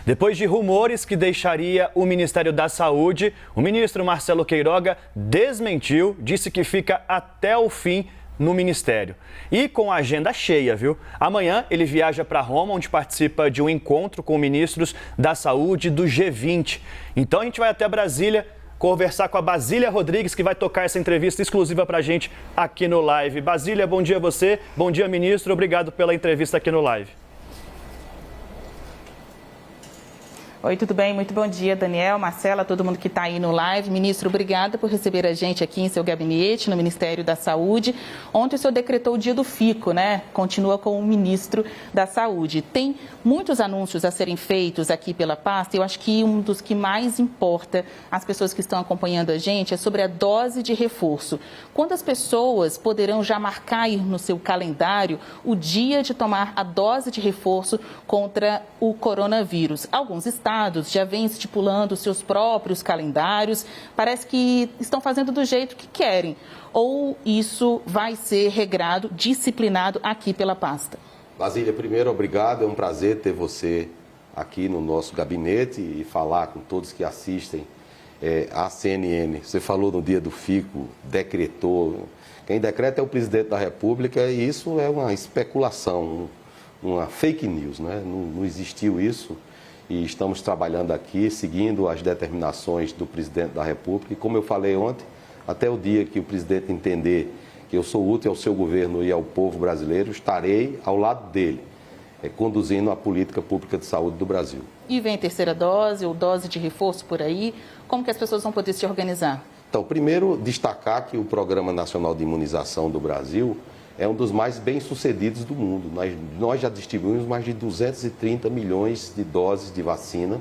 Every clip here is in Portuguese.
Depois de rumores que deixaria o Ministério da Saúde, o ministro Marcelo Queiroga desmentiu, disse que fica até o fim no Ministério. E com a agenda cheia, viu? Amanhã ele viaja para Roma, onde participa de um encontro com ministros da Saúde do G20. Então a gente vai até Brasília conversar com a Basília Rodrigues, que vai tocar essa entrevista exclusiva para a gente aqui no Live. Basília, bom dia a você. Bom dia, ministro. Obrigado pela entrevista aqui no Live. Oi, tudo bem? Muito bom dia, Daniel, Marcela, todo mundo que está aí no live. Ministro, obrigada por receber a gente aqui em seu gabinete, no Ministério da Saúde. Ontem o senhor decretou o dia do fico, né? Continua com o ministro da Saúde. Tem muitos anúncios a serem feitos aqui pela pasta. Eu acho que um dos que mais importa às pessoas que estão acompanhando a gente é sobre a dose de reforço. Quando as pessoas poderão já marcar aí no seu calendário o dia de tomar a dose de reforço contra o coronavírus? Alguns estados já vêm estipulando seus próprios calendários, parece que estão fazendo do jeito que querem. Ou isso vai ser regrado, disciplinado aqui pela pasta? Basília, primeiro, obrigado. É um prazer ter você aqui no nosso gabinete e falar com todos que assistem à CNN. Você falou no dia do fico, decretou. Quem decreta é o presidente da República e isso é uma especulação, uma fake news, né? Não existiu isso. E estamos trabalhando aqui, seguindo as determinações do presidente da República. E como eu falei ontem, até o dia que o presidente entender que eu sou útil ao seu governo e ao povo brasileiro, estarei ao lado dele, conduzindo a política pública de saúde do Brasil. E vem terceira dose ou dose de reforço por aí? Como que as pessoas vão poder se organizar? Então, primeiro, destacar que o Programa Nacional de Imunização do Brasil é um dos mais bem-sucedidos do mundo. Nós já distribuímos mais de 230 milhões de doses de vacina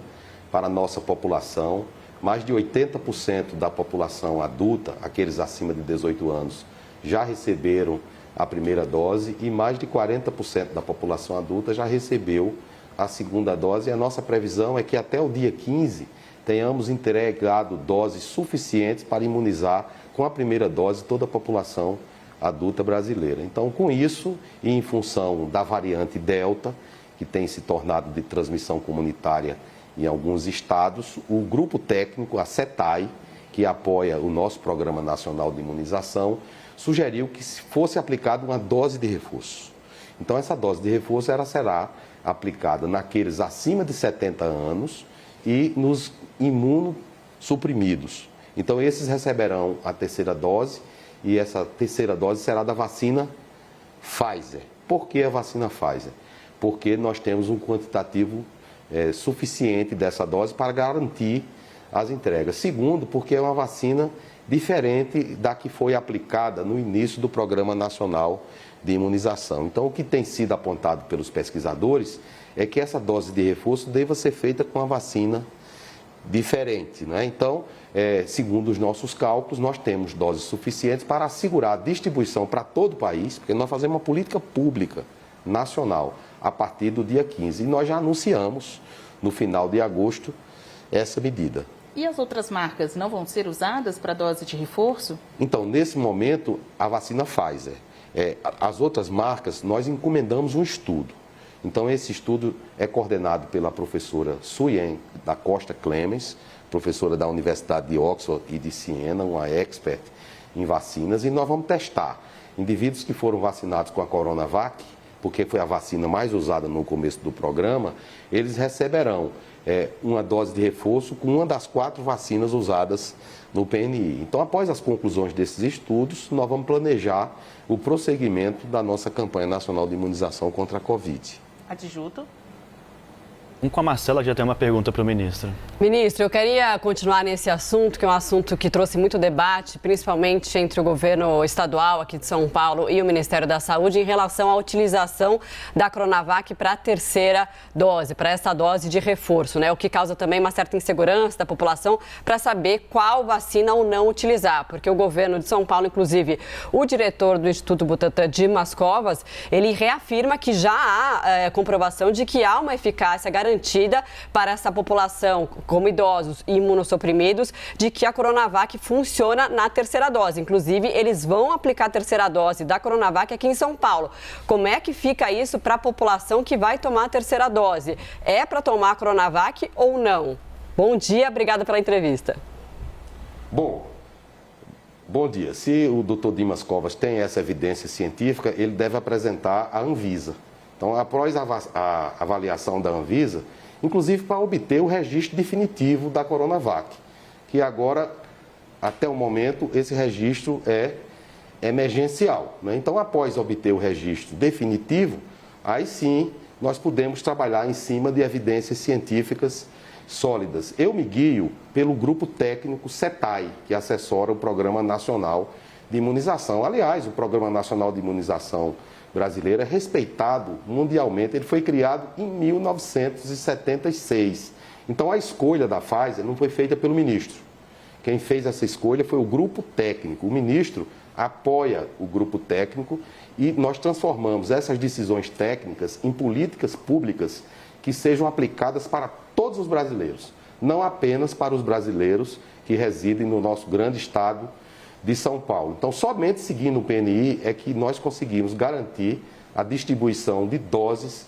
para a nossa população. Mais de 80% da população adulta, aqueles acima de 18 anos, já receberam a primeira dose e mais de 40% da população adulta já recebeu a segunda dose. E a nossa previsão é que até o dia 15 tenhamos entregado doses suficientes para imunizar com a primeira dose toda a população adulta brasileira. Então, com isso, e em função da variante Delta, que tem se tornado de transmissão comunitária em alguns estados, o grupo técnico, a CETAI, que apoia o nosso Programa Nacional de Imunização, sugeriu que fosse aplicada uma dose de reforço. Então, essa dose de reforço será aplicada naqueles acima de 70 anos e nos imunossuprimidos. Então, esses receberão a terceira dose. E essa terceira dose será da vacina Pfizer. Por que a vacina Pfizer? Porque nós temos um quantitativo suficiente dessa dose para garantir as entregas. Segundo, porque é uma vacina diferente da que foi aplicada no início do Programa Nacional de Imunização. Então, o que tem sido apontado pelos pesquisadores é que essa dose de reforço deva ser feita com a vacina diferente, né? Então, segundo os nossos cálculos, nós temos doses suficientes para assegurar a distribuição para todo o país, porque nós fazemos uma política pública nacional a partir do dia 15. E nós já anunciamos, no final de agosto, essa medida. E as outras marcas não vão ser usadas para dose de reforço? Então, nesse momento, a vacina Pfizer. As outras marcas, nós encomendamos um estudo. Então, esse estudo é coordenado pela professora Suyen da Costa Clemens, professora da Universidade de Oxford e de Siena, uma expert em vacinas, e nós vamos testar indivíduos que foram vacinados com a Coronavac, porque foi a vacina mais usada no começo do programa, eles receberão uma dose de reforço com uma das 4 vacinas usadas no PNI. Então, após as conclusões desses estudos, nós vamos planejar o prosseguimento da nossa campanha nacional de imunização contra a Covid. Adjuto. Com a Marcela, já tem uma pergunta para o ministro. Ministro, eu queria continuar nesse assunto, que é um assunto que trouxe muito debate, principalmente entre o governo estadual aqui de São Paulo e o Ministério da Saúde, em relação à utilização da Coronavac para a terceira dose, para essa dose de reforço, né? O que causa também uma certa insegurança da população para saber qual vacina ou não utilizar, porque o governo de São Paulo, inclusive o diretor do Instituto Butantan, Dimas Covas, ele reafirma que já há comprovação de que há uma eficácia garantida garantida para essa população, como idosos e imunossuprimidos, de que a Coronavac funciona na terceira dose. Inclusive, eles vão aplicar a terceira dose da Coronavac aqui em São Paulo. Como é que fica isso para a população que vai tomar a terceira dose? É para tomar a Coronavac ou não? Bom dia, obrigada pela entrevista. Bom dia. Se o Dr. Dimas Covas tem essa evidência científica, ele deve apresentar à Anvisa. Então, após a avaliação da Anvisa, inclusive para obter o registro definitivo da Coronavac, que agora, até o momento, esse registro é emergencial, né? Então, após obter o registro definitivo, aí sim nós podemos trabalhar em cima de evidências científicas sólidas. Eu me guio pelo grupo técnico CETAI, que assessora o Programa Nacional de Imunização. Aliás, o Programa Nacional de Imunização brasileiro é respeitado mundialmente. Ele foi criado em 1976. Então, a escolha da Pfizer não foi feita pelo ministro. Quem fez essa escolha foi o grupo técnico. O ministro apoia o grupo técnico e nós transformamos essas decisões técnicas em políticas públicas que sejam aplicadas para todos os brasileiros, não apenas para os brasileiros que residem no nosso grande estado de São Paulo. Então, somente seguindo o PNI é que nós conseguimos garantir a distribuição de doses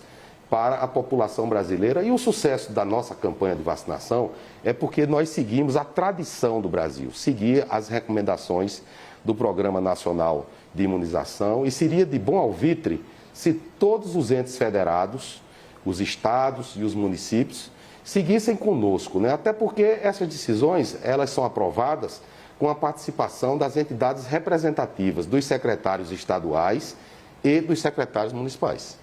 para a população brasileira. E o sucesso da nossa campanha de vacinação é porque nós seguimos a tradição do Brasil, seguir as recomendações do Programa Nacional de Imunização, e seria de bom alvitre se todos os entes federados, os estados e os municípios seguissem conosco, né? Até porque essas decisões, elas são aprovadas com a participação das entidades representativas, dos secretários estaduais e dos secretários municipais.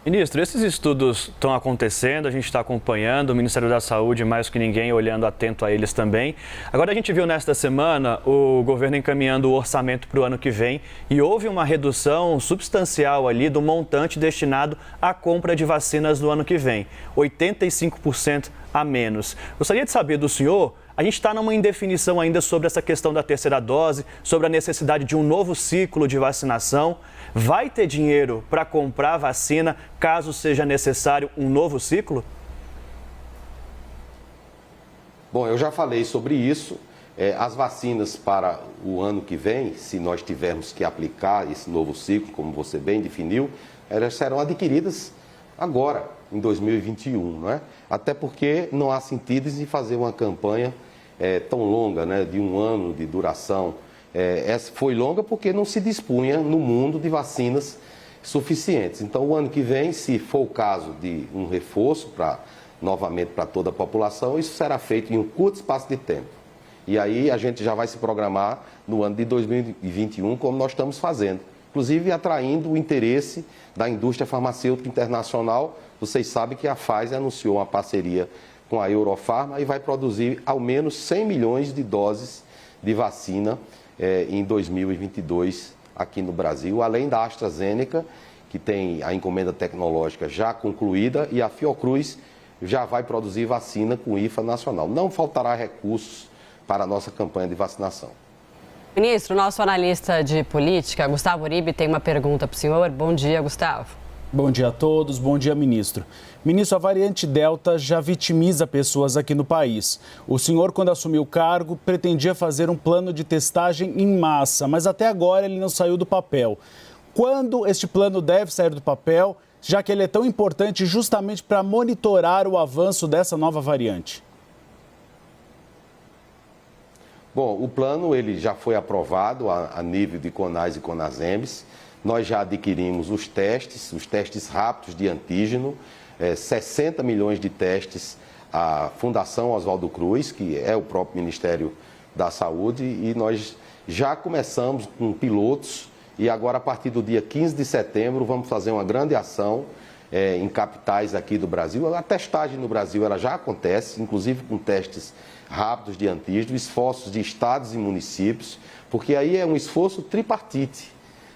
Ministro, esses estudos estão acontecendo, a gente está acompanhando, o Ministério da Saúde, mais que ninguém, olhando atento a eles também. Agora, a gente viu nesta semana o governo encaminhando o orçamento para o ano que vem e houve uma redução substancial ali do montante destinado à compra de vacinas no ano que vem, 85% a menos. Gostaria de saber do senhor, a gente está numa indefinição ainda sobre essa questão da terceira dose, sobre a necessidade de um novo ciclo de vacinação. Vai ter dinheiro para comprar vacina caso seja necessário um novo ciclo? Bom, eu já falei sobre isso. As vacinas para o ano que vem, se nós tivermos que aplicar esse novo ciclo, como você bem definiu, elas serão adquiridas agora, em 2021, não é? Até porque não há sentido em fazer uma campanha tão longa, né, de um ano de duração. Essa foi longa porque não se dispunha no mundo de vacinas suficientes. Então, o ano que vem, se for o caso de um reforço novamente para toda a população, isso será feito em um curto espaço de tempo. E aí a gente já vai se programar no ano de 2021, como nós estamos fazendo. Inclusive atraindo o interesse da indústria farmacêutica internacional. Vocês sabem que a Pfizer anunciou uma parceria com a Eurofarma e vai produzir ao menos 100 milhões de doses de vacina em 2022 aqui no Brasil, além da AstraZeneca, que tem a encomenda tecnológica já concluída, e a Fiocruz já vai produzir vacina com IFA nacional. Não faltará recursos para a nossa campanha de vacinação. Ministro, nosso analista de política, Gustavo Uribe, tem uma pergunta para o senhor. Bom dia, Gustavo. Bom dia a todos, bom dia, ministro. Ministro, a variante Delta já vitimiza pessoas aqui no país. O senhor, quando assumiu o cargo, pretendia fazer um plano de testagem em massa, mas até agora ele não saiu do papel. Quando este plano deve sair do papel, já que ele é tão importante justamente para monitorar o avanço dessa nova variante? Bom, o plano ele já foi aprovado a nível de CONAS e CONASEMES. Nós já adquirimos os testes rápidos de antígeno, 60 milhões de testes à Fundação Oswaldo Cruz, que é o próprio Ministério da Saúde, e nós já começamos com pilotos e agora, a partir do dia 15 de setembro, vamos fazer uma grande ação em capitais aqui do Brasil. A testagem no Brasil ela já acontece, inclusive com testes rápidos de antígeno, esforços de estados e municípios, porque aí é um esforço tripartite.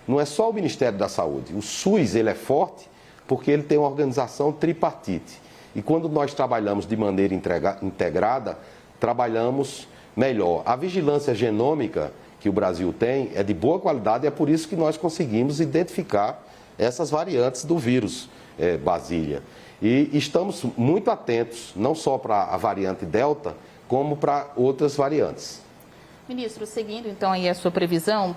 Não é só o Ministério da Saúde. O SUS ele é forte porque ele tem uma organização tripartite. E quando nós trabalhamos de maneira integrada, trabalhamos melhor. A vigilância genômica que o Brasil tem é de boa qualidade e é por isso que nós conseguimos identificar essas variantes do vírus Basília. E estamos muito atentos, não só para a variante Delta, como para outras variantes. Ministro, seguindo então aí a sua previsão,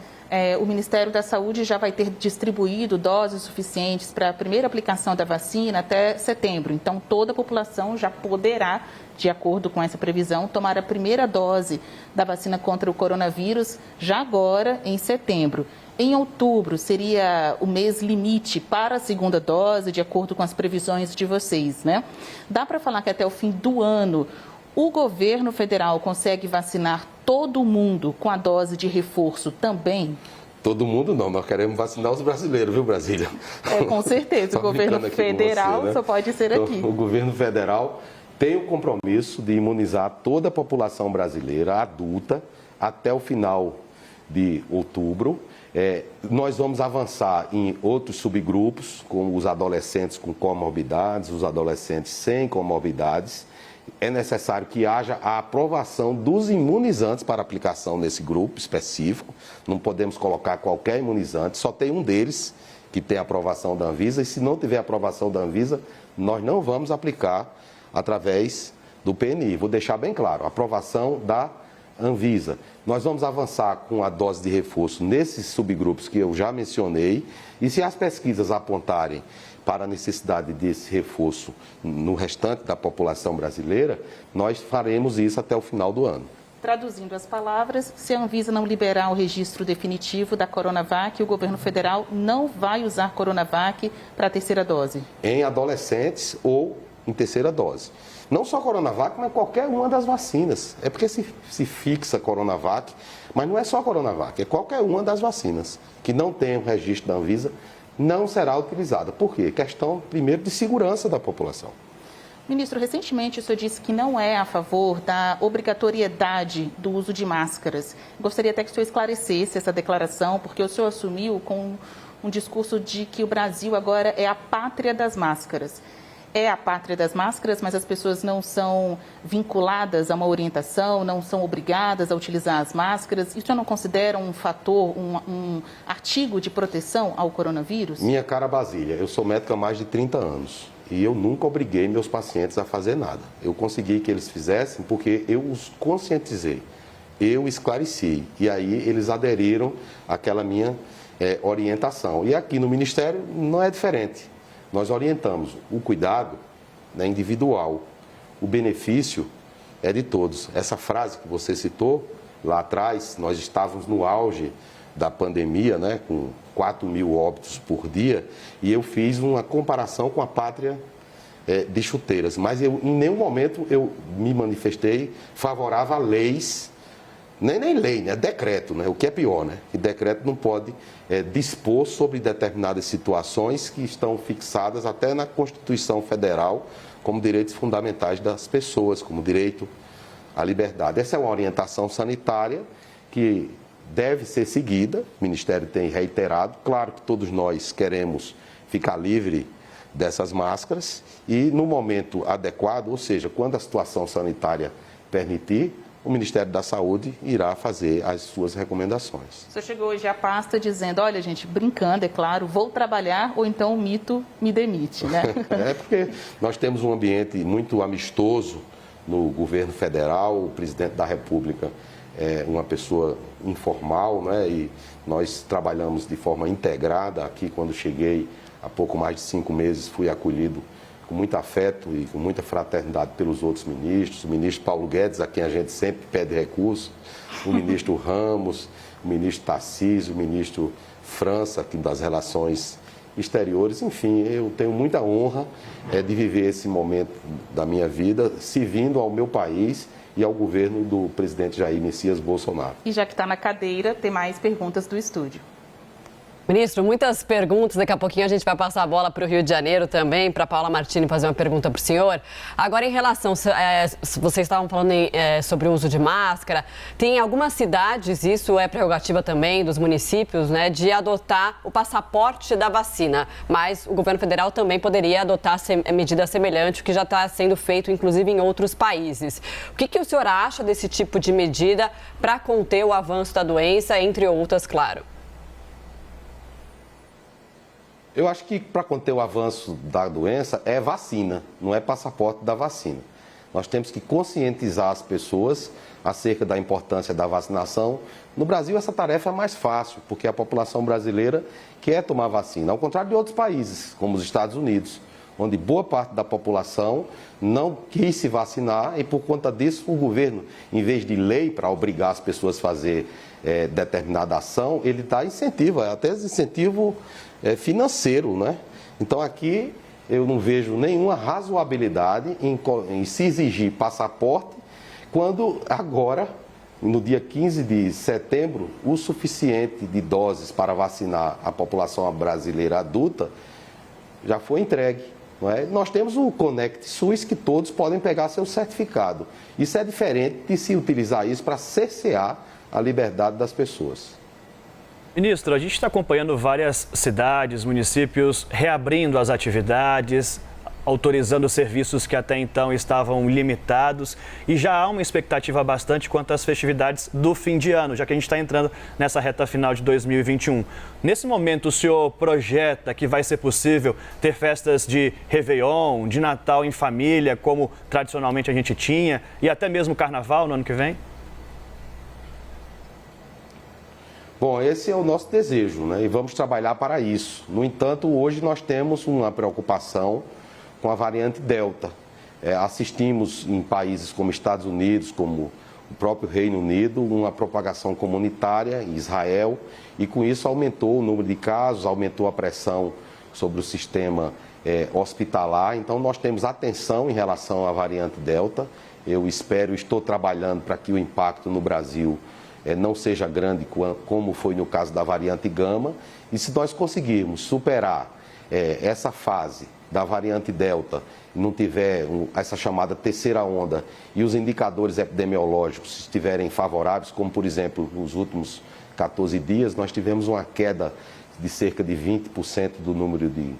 o Ministério da Saúde já vai ter distribuído doses suficientes para a primeira aplicação da vacina até setembro. Então, toda a população já poderá, de acordo com essa previsão, tomar a primeira dose da vacina contra o coronavírus já agora, em setembro. Em outubro, seria o mês limite para a segunda dose, de acordo com as previsões de vocês, né? Dá para falar que até o fim do ano, o governo federal consegue vacinar todo mundo com a dose de reforço também? Todo mundo não, nós queremos vacinar os brasileiros, viu, Brasília? Com certeza, o governo federal só pode ser aqui. Então, o governo federal tem o compromisso de imunizar toda a população brasileira adulta até o final de outubro. Nós vamos avançar em outros subgrupos, como os adolescentes com comorbidades, os adolescentes sem comorbidades. É necessário que haja a aprovação dos imunizantes para aplicação nesse grupo específico. Não podemos colocar qualquer imunizante, só tem um deles que tem aprovação da Anvisa. E se não tiver aprovação da Anvisa, nós não vamos aplicar através do PNI. Vou deixar bem claro, aprovação da Anvisa. Nós vamos avançar com a dose de reforço nesses subgrupos que eu já mencionei. E se as pesquisas apontarem para a necessidade desse reforço no restante da população brasileira, nós faremos isso até o final do ano. Traduzindo as palavras, se a Anvisa não liberar o registro definitivo da Coronavac, o governo federal não vai usar Coronavac para a terceira dose? Em adolescentes ou em terceira dose. Não só Coronavac, mas qualquer uma das vacinas. É porque se fixa Coronavac, mas não é só Coronavac, é qualquer uma das vacinas que não tem o registro da Anvisa, não será utilizada. Por quê? Questão, primeiro, de segurança da população. Ministro, recentemente o senhor disse que não é a favor da obrigatoriedade do uso de máscaras. Gostaria até que o senhor esclarecesse essa declaração, porque o senhor assumiu com um discurso de que o Brasil agora é a pátria das máscaras. É a pátria das máscaras, mas as pessoas não são vinculadas a uma orientação, não são obrigadas a utilizar as máscaras. Isso não considera um fator, um artigo de proteção ao coronavírus? Minha cara Basília, eu sou médico há mais de 30 anos e eu nunca obriguei meus pacientes a fazer nada. Eu consegui que eles fizessem porque eu os conscientizei, eu esclareci e aí eles aderiram àquela minha orientação. E aqui no Ministério não é diferente. Nós orientamos o cuidado, né, individual, o benefício é de todos. Essa frase que você citou lá atrás, nós estávamos no auge da pandemia, né, com 4 mil óbitos por dia, e eu fiz uma comparação com a pátria de chuteiras. Mas em nenhum momento eu me manifestei favorável a leis, nem lei, né? Decreto, né? O que é pior, né? Que decreto não pode dispor sobre determinadas situações que estão fixadas até na Constituição Federal como direitos fundamentais das pessoas, como direito à liberdade. Essa é uma orientação sanitária que deve ser seguida, o Ministério tem reiterado. Claro que todos nós queremos ficar livre dessas máscaras e no momento adequado, ou seja, quando a situação sanitária permitir, o Ministério da Saúde irá fazer as suas recomendações. O senhor chegou hoje à pasta dizendo, olha gente, brincando, é claro, vou trabalhar ou então o mito me demite, né? É porque nós temos um ambiente muito amistoso no governo federal, o presidente da República é uma pessoa informal, né? E nós trabalhamos de forma integrada. Aqui, quando cheguei, há pouco mais de 5 meses, fui acolhido com muito afeto e com muita fraternidade pelos outros ministros, o ministro Paulo Guedes, a quem a gente sempre pede recurso, o ministro Ramos, o ministro Tarcísio, o ministro França, aqui das Relações Exteriores. Enfim, eu tenho muita honra de viver esse momento da minha vida servindo ao meu país e ao governo do presidente Jair Messias Bolsonaro. E já que está na cadeira, tem mais perguntas do estúdio. Ministro, muitas perguntas. Daqui a pouquinho a gente vai passar a bola para o Rio de Janeiro também, para a Paula Martini fazer uma pergunta para o senhor. Agora, em relação, vocês estavam falando sobre o uso de máscara, tem algumas cidades, isso é prerrogativa também dos municípios, né, de adotar o passaporte da vacina, mas o governo federal também poderia adotar medida semelhante, o que já está sendo feito, inclusive, em outros países. O que o senhor acha desse tipo de medida para conter o avanço da doença, entre outras, claro? Eu acho que para conter o avanço da doença é vacina, não é passaporte da vacina. Nós temos que conscientizar as pessoas acerca da importância da vacinação. No Brasil, essa tarefa é mais fácil, porque a população brasileira quer tomar vacina, ao contrário de outros países, como os Estados Unidos, onde boa parte da população não quis se vacinar e, por conta disso, o governo, em vez de lei para obrigar as pessoas a fazer determinada ação, ele dá incentivo, até incentivo financeiro, né? Então, aqui eu não vejo nenhuma razoabilidade em se exigir passaporte, quando agora, no dia 15 de setembro, o suficiente de doses para vacinar a população brasileira adulta já foi entregue. Não é? Nós temos o Conect SUS, que todos podem pegar seu certificado. Isso é diferente de se utilizar isso para cercear a liberdade das pessoas. Ministro, a gente está acompanhando várias cidades, municípios reabrindo as atividades, autorizando serviços que até então estavam limitados, e já há uma expectativa bastante quanto às festividades do fim de ano, já que a gente está entrando nessa reta final de 2021. Nesse momento, o senhor projeta que vai ser possível ter festas de Réveillon, de Natal em família, como tradicionalmente a gente tinha, e até mesmo Carnaval no ano que vem? Bom, esse é o nosso desejo, né? E vamos trabalhar para isso. No entanto, hoje nós temos uma preocupação com a variante Delta. Assistimos em países como Estados Unidos, como o próprio Reino Unido, uma propagação comunitária em Israel, e com isso aumentou o número de casos, aumentou a pressão sobre o sistema hospitalar. Então nós temos atenção em relação à variante Delta. Eu estou trabalhando para que o impacto no Brasil não seja grande como foi no caso da variante Gama. E se nós conseguirmos superar essa fase da variante Delta, não tiver essa chamada terceira onda e os indicadores epidemiológicos estiverem favoráveis, como por exemplo nos últimos 14 dias nós tivemos uma queda de cerca de 20% do número de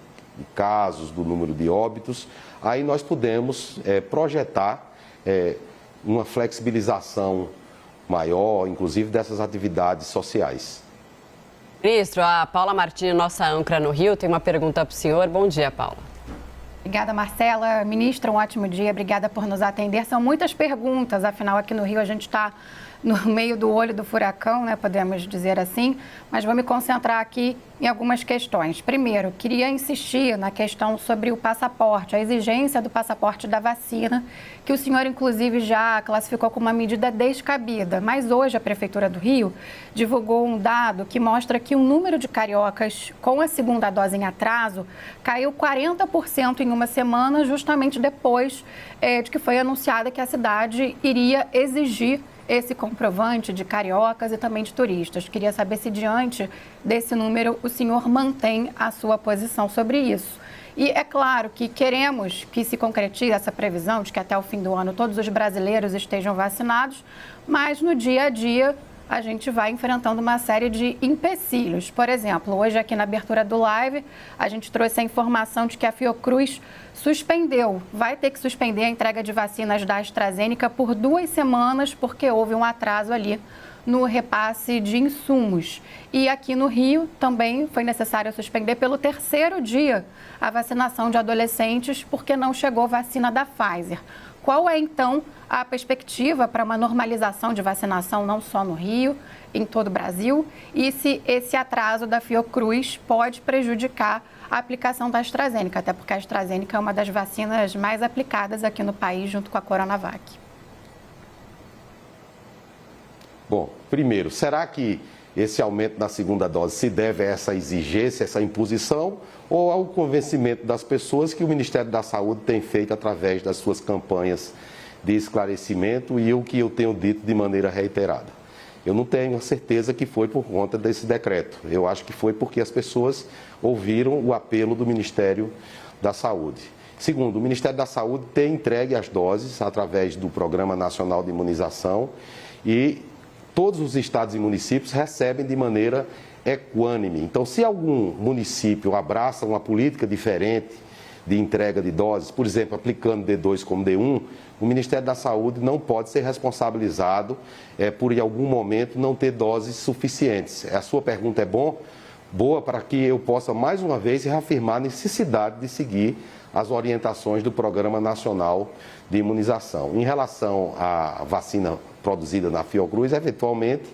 casos, do número de óbitos, aí nós podemos projetar uma flexibilização maior, inclusive dessas atividades sociais. Ministro, a Paula Martins, nossa âncora no Rio, tem uma pergunta para o senhor. Bom dia, Paula. Obrigada, Marcela. Ministra, um ótimo dia. Obrigada por nos atender. São muitas perguntas, afinal, aqui no Rio a gente está no meio do olho do furacão, né? Podemos dizer assim, mas vou me concentrar aqui em algumas questões. Primeiro, queria insistir na questão sobre o passaporte, a exigência do passaporte da vacina, que o senhor, inclusive, já classificou como uma medida descabida. Mas hoje a Prefeitura do Rio divulgou um dado que mostra que o número de cariocas com a segunda dose em atraso caiu 40% em uma semana, justamente depois de que foi anunciada que a cidade iria exigir esse comprovante de cariocas e também de turistas. Queria saber se, diante desse número, o senhor mantém a sua posição sobre isso. E é claro que queremos que se concretize essa previsão de que até o fim do ano todos os brasileiros estejam vacinados, mas no dia a dia a gente vai enfrentando uma série de empecilhos. Por exemplo, hoje aqui na abertura do live, a gente trouxe a informação de que a Fiocruz vai ter que suspender a entrega de vacinas da AstraZeneca por 2 semanas, porque houve um atraso ali no repasse de insumos. E aqui no Rio também foi necessário suspender pelo 3º dia a vacinação de adolescentes, porque não chegou vacina da Pfizer. Qual é, então, a perspectiva para uma normalização de vacinação, não só no Rio, em todo o Brasil? E se esse atraso da Fiocruz pode prejudicar a aplicação da AstraZeneca, até porque a AstraZeneca é uma das vacinas mais aplicadas aqui no país, junto com a Coronavac. Bom, primeiro, será que esse aumento na segunda dose se deve a essa exigência, essa imposição, ou ao convencimento das pessoas que o Ministério da Saúde tem feito através das suas campanhas de esclarecimento e o que eu tenho dito de maneira reiterada? Eu não tenho certeza que foi por conta desse decreto. Eu acho que foi porque as pessoas ouviram o apelo do Ministério da Saúde. Segundo, o Ministério da Saúde tem entregue as doses através do Programa Nacional de Imunização e todos os estados e municípios recebem de maneira equânime. Então, se algum município abraça uma política diferente de entrega de doses, por exemplo, aplicando D2 como D1, o Ministério da Saúde não pode ser responsabilizado por, em algum momento, não ter doses suficientes. A sua pergunta é boa, boa para que eu possa, mais uma vez, reafirmar a necessidade de seguir as orientações do Programa Nacional de Imunização. Em relação à vacina produzida na Fiocruz, eventualmente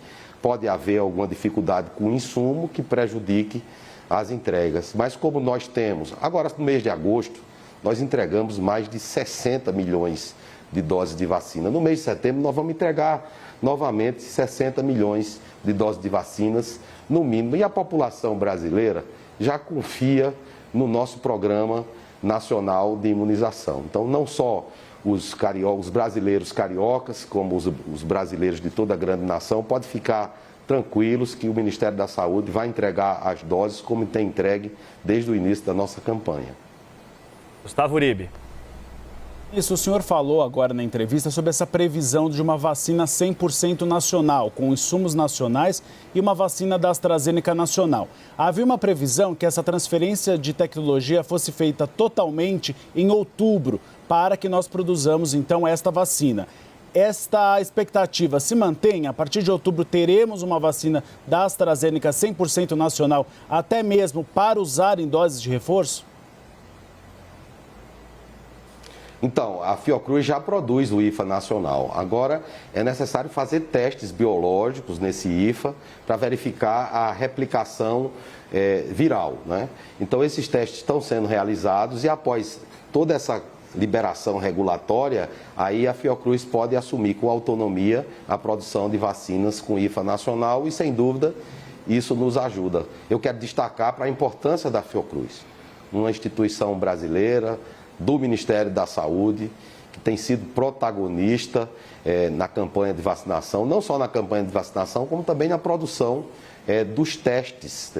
pode haver alguma dificuldade com o insumo que prejudique as entregas. Mas como nós temos, agora no mês de agosto, nós entregamos mais de 60 milhões de doses de vacina. No mês de setembro, nós vamos entregar novamente 60 milhões de doses de vacinas, no mínimo. E a população brasileira já confia no nosso Programa Nacional de Imunização. Então, não só os brasileiros cariocas, como os brasileiros de toda a grande nação, podem ficar tranquilos que o Ministério da Saúde vai entregar as doses como tem entregue desde o início da nossa campanha. Gustavo Uribe. Isso, o senhor falou agora na entrevista sobre essa previsão de uma vacina 100% nacional, com insumos nacionais e uma vacina da AstraZeneca nacional. Havia uma previsão que essa transferência de tecnologia fosse feita totalmente em outubro, para que nós produzamos, então, esta vacina. Esta expectativa se mantém? A partir de outubro teremos uma vacina da AstraZeneca 100% nacional, até mesmo para usar em doses de reforço? Então, a Fiocruz já produz o IFA nacional. Agora, é necessário fazer testes biológicos nesse IFA para verificar a replicação viral, né? Então, esses testes estão sendo realizados e após toda essa liberação regulatória, aí a Fiocruz pode assumir com autonomia a produção de vacinas com IFA nacional e, sem dúvida, isso nos ajuda. Eu quero destacar para a importância da Fiocruz, uma instituição brasileira, do Ministério da Saúde, que tem sido protagonista na campanha de vacinação, não só na campanha de vacinação, como também na produção dos testes,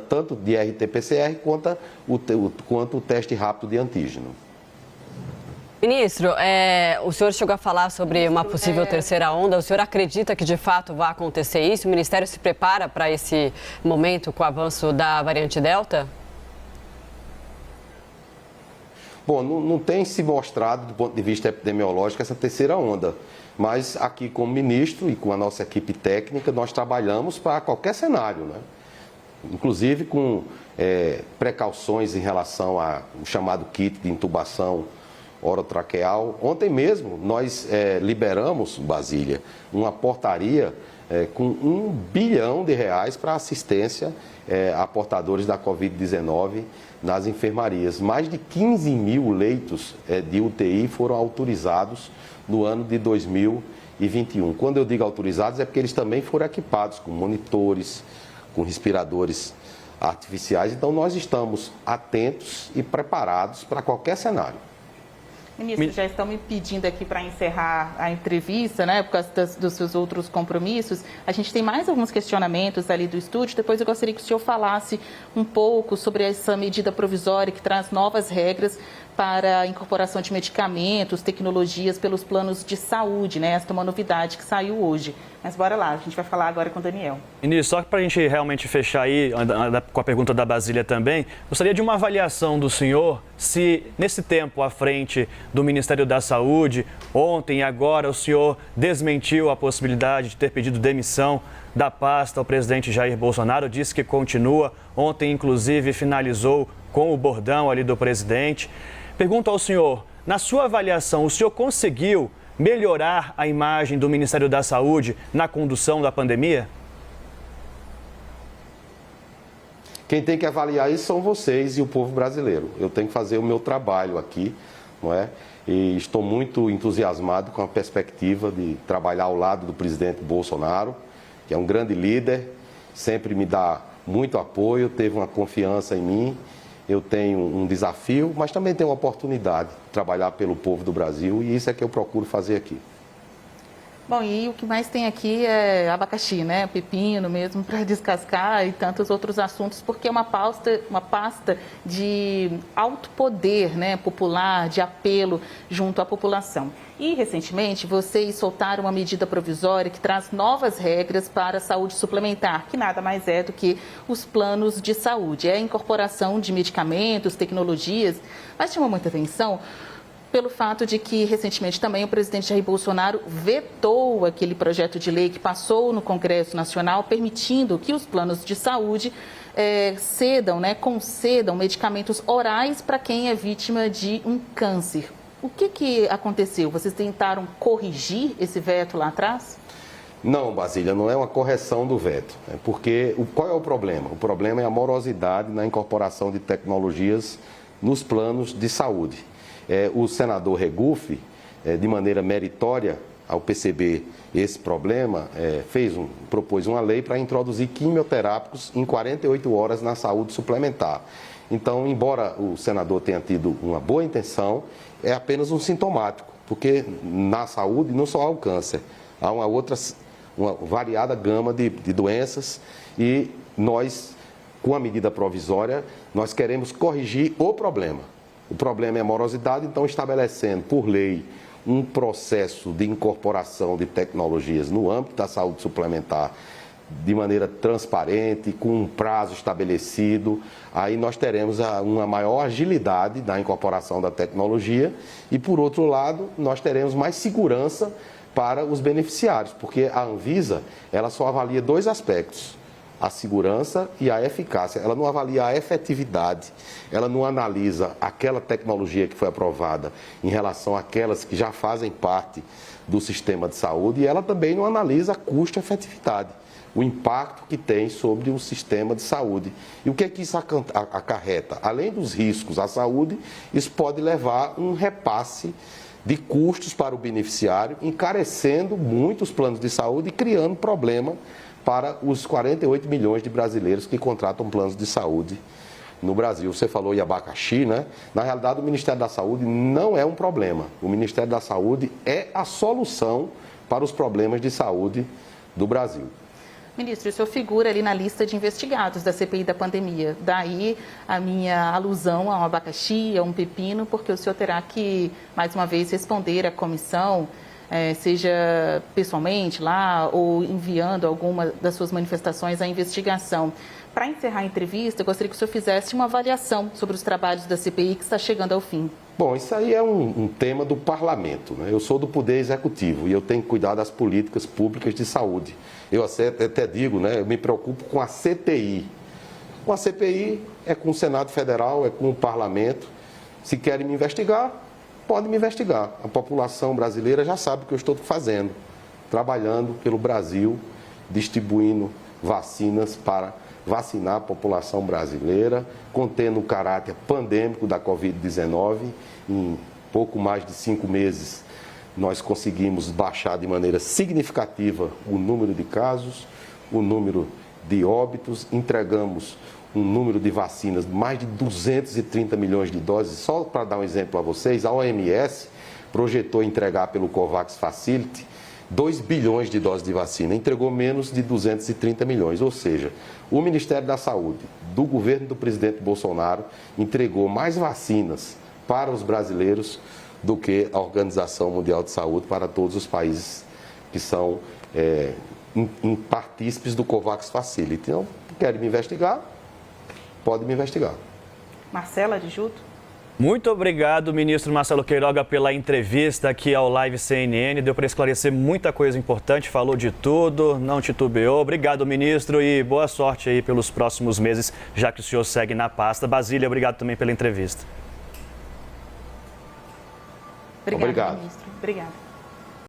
tanto de RT-PCR quanto o teste rápido de antígeno. Ministro, o senhor chegou a falar sobre uma possível terceira onda. O senhor acredita que de fato vai acontecer isso? O Ministério se prepara para esse momento com o avanço da variante Delta? Bom, não tem se mostrado, do ponto de vista epidemiológico, essa terceira onda. Mas aqui, como ministro e com a nossa equipe técnica, nós trabalhamos para qualquer cenário, né? Inclusive com precauções em relação ao chamado kit de intubação orotraqueal. Ontem mesmo, nós liberamos, Basília, uma portaria com R$1 bilhão para assistência a portadores da Covid-19 nas enfermarias. Mais de 15 mil leitos de UTI foram autorizados no ano de 2021. Quando eu digo autorizados, é porque eles também foram equipados com monitores, com respiradores artificiais. Então, nós estamos atentos e preparados para qualquer cenário. Ministro, já estão me pedindo aqui para encerrar a entrevista, né, por causa dos seus outros compromissos. A gente tem mais alguns questionamentos ali do estúdio. Depois eu gostaria que o senhor falasse um pouco sobre essa medida provisória que traz novas regras para a incorporação de medicamentos, tecnologias pelos planos de saúde, né? Esta é uma novidade que saiu hoje. Mas bora lá, a gente vai falar agora com o Daniel. Ministro, só para a gente realmente fechar aí com a pergunta da Basília também, gostaria de uma avaliação do senhor se nesse tempo à frente do Ministério da Saúde, ontem e agora, o senhor desmentiu a possibilidade de ter pedido demissão da pasta ao presidente Jair Bolsonaro, disse que continua, ontem inclusive finalizou com o bordão ali do presidente. Pergunto ao senhor, na sua avaliação, o senhor conseguiu melhorar a imagem do Ministério da Saúde na condução da pandemia? Quem tem que avaliar isso são vocês e o povo brasileiro. Eu tenho que fazer o meu trabalho aqui, não é? E estou muito entusiasmado com a perspectiva de trabalhar ao lado do presidente Bolsonaro, que é um grande líder, sempre me dá muito apoio, teve uma confiança em mim. Eu tenho um desafio, mas também tenho uma oportunidade de trabalhar pelo povo do Brasil e isso é que eu procuro fazer aqui. Bom, e o que mais tem aqui é abacaxi, né? Pepino mesmo para descascar e tantos outros assuntos, porque é uma pasta de alto poder, né, popular, de apelo junto à população. E, recentemente, vocês soltaram uma medida provisória que traz novas regras para a saúde suplementar, que nada mais é do que os planos de saúde. É a incorporação de medicamentos, tecnologias, mas chamou muita atenção pelo fato de que, recentemente, também o presidente Jair Bolsonaro vetou aquele projeto de lei que passou no Congresso Nacional, permitindo que os planos de saúde concedam medicamentos orais para quem é vítima de um câncer. O que aconteceu? Vocês tentaram corrigir esse veto lá atrás? Não, Basília, não é uma correção do veto. Porque qual é o problema? O problema é a morosidade na incorporação de tecnologias nos planos de saúde. O senador Regufe, de maneira meritória, ao perceber esse problema, propôs uma lei para introduzir quimioterápicos em 48 horas na saúde suplementar. Então, embora o senador tenha tido uma boa intenção, é apenas um sintomático, porque na saúde não só há o câncer, há uma variada gama de doenças e nós, com a medida provisória, nós queremos corrigir o problema. O problema é a morosidade, então estabelecendo por lei um processo de incorporação de tecnologias no âmbito da saúde suplementar de maneira transparente, com um prazo estabelecido, aí nós teremos uma maior agilidade na incorporação da tecnologia e, por outro lado, nós teremos mais segurança para os beneficiários, porque a Anvisa, ela só avalia 2 aspectos, a segurança e a eficácia. Ela não avalia a efetividade, ela não analisa aquela tecnologia que foi aprovada em relação àquelas que já fazem parte do sistema de saúde e ela também não analisa custo e efetividade, o impacto que tem sobre o sistema de saúde. E o que é que isso acarreta? Além dos riscos à saúde, isso pode levar um repasse de custos para o beneficiário, encarecendo muito os planos de saúde e criando problema para os 48 milhões de brasileiros que contratam planos de saúde no Brasil. Você falou em abacaxi, né? Na realidade, o Ministério da Saúde não é um problema. O Ministério da Saúde é a solução para os problemas de saúde do Brasil. Ministro, o senhor figura ali na lista de investigados da CPI da pandemia. Daí a minha alusão a um abacaxi, a um pepino, porque o senhor terá que, mais uma vez, responder à comissão, seja pessoalmente lá ou enviando alguma das suas manifestações à investigação. Para encerrar a entrevista, eu gostaria que o senhor fizesse uma avaliação sobre os trabalhos da CPI que está chegando ao fim. Bom, isso aí é um tema do parlamento, né? Eu sou do Poder Executivo e eu tenho que cuidar das políticas públicas de saúde. Eu até digo, né, eu me preocupo com a CPI. Com a CPI é com o Senado Federal, é com o parlamento. Se querem me investigar, podem me investigar. A população brasileira já sabe o que eu estou fazendo. Trabalhando pelo Brasil, distribuindo vacinas para vacinar a população brasileira, contendo o caráter pandêmico da Covid-19. Em pouco mais de 5 meses, nós conseguimos baixar de maneira significativa o número de casos, o número de óbitos, entregamos um número de vacinas de mais de 230 milhões de doses. Só para dar um exemplo a vocês, a OMS projetou entregar pelo COVAX Facility 2 bilhões de doses de vacina, entregou menos de 230 milhões, ou seja, o Ministério da Saúde, do governo do presidente Bolsonaro, entregou mais vacinas para os brasileiros do que a Organização Mundial de Saúde para todos os países que são partícipes do COVAX Facility. Então, querem me investigar? Pode me investigar. Marcela de Juto. Muito obrigado, ministro Marcelo Queiroga, pela entrevista aqui ao Live CNN. Deu para esclarecer muita coisa importante, falou de tudo, não titubeou. Obrigado, ministro, e boa sorte aí pelos próximos meses, já que o senhor segue na pasta. Basília, obrigado também pela entrevista. Obrigado, ministro. Obrigada.